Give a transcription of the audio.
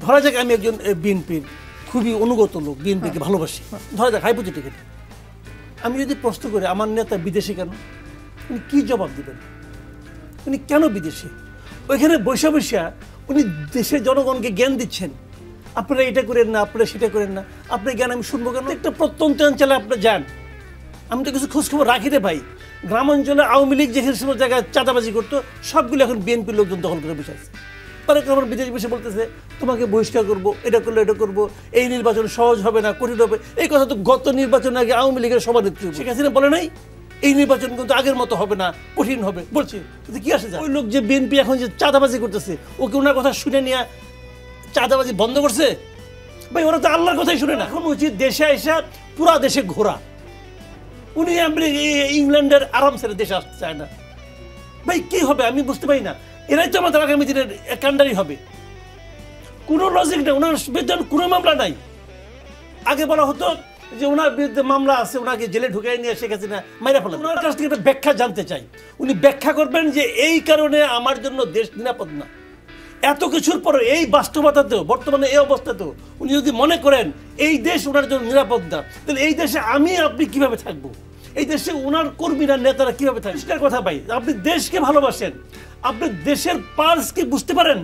ধরা যাক আমি একজন বিএনপির খুবই অনুগত লোক, বিএনপিকে ভালোবাসি, ধরা যাক হাইপোথেটিক্যাল। আমি যদি প্রশ্ন করি আমার নেতা বিদেশে কেন, উনি কি জবাব দিবেন? উনি কেন বিদেশে? ওইখানে বৈশা বৈশা উনি দেশের জনগণকে জ্ঞান দিচ্ছেন, আপনারা এটা করেন না, আপনারা সেটা করেন না, আপনার জ্ঞান আমি শুনবো কেন? একটা প্রত্যন্ত অঞ্চলে আপনারা যান, আমি তো কিছু খোঁজখবর রাখি রে ভাই। গ্রামাঞ্চলে আওয়ামী লীগ যেখানে সমস্ত জায়গায় চাঁদাবাজি করতো সবগুলো এখন বিএনপির লোকজন দখল করে বসে আছে। তারা আমার বিদেশে বসে বলতেছে তোমাকে বহিষ্কার করবো, এটা করলে এটা করবো, এই নির্বাচন সহজ হবে না, কঠিন হবে। এই কথা তো গত নির্বাচন আগে আওয়ামী লীগের সভানেত্রী শেখ হাসিনা বলে নাই এই নির্বাচন কিন্তু আগের মতো হবে না, কঠিন হবে বলছে। কি আসে যায় ওই লোক যে বিএনপি এখন যে চাঁদাবাজি করতেছে ওকে ওনার কথা শুনে নিয়ে চাঁদাবাজি বন্ধ করছে? ভাই ওরা তো আল্লাহর কথাই শুনে না। এখন উচিত দেশে এসে পুরা দেশে ঘোরা। উনি ইংল্যান্ডের আরাম ছেড়ে দেশে আসতে চায় না। ভাই কি হবে আমি বুঝতে পারি না। এরাই তো আমাদের আগামী দিনের কান্ডারি হবে। কোনো লজিক নেই, ওনার বিরুদ্ধে কোনো মামলা নাই। আগে বলা হতো যে ওনার বিরুদ্ধে মামলা আছে, ওনাকে জেলে ঢুকাই নিয়ে শেখ হাসিনা মাইরা ফেলা। ওনার কাছ থেকে একটা ব্যাখ্যা জানতে চাই। উনি ব্যাখ্যা করবেন যে এই কারণে আমার জন্য দেশ নিরাপদ না। এত কিছুর পরে এই বাস্তবতাতেও বর্তমানে এই অবস্থাতেও উনি যদি মনে করেন এই দেশ ওনার জন্য নিরাপদ না, তাহলে এই দেশে আমি আপনি কিভাবে থাকবো? এই দেশে ওনার কর্মীরা নেতারা কিভাবে থাকবে? সেটার কথা ভাই, আপনি দেশকে ভালোবাসেন, আপনি দেশের পালস কি বুঝতে পারেন?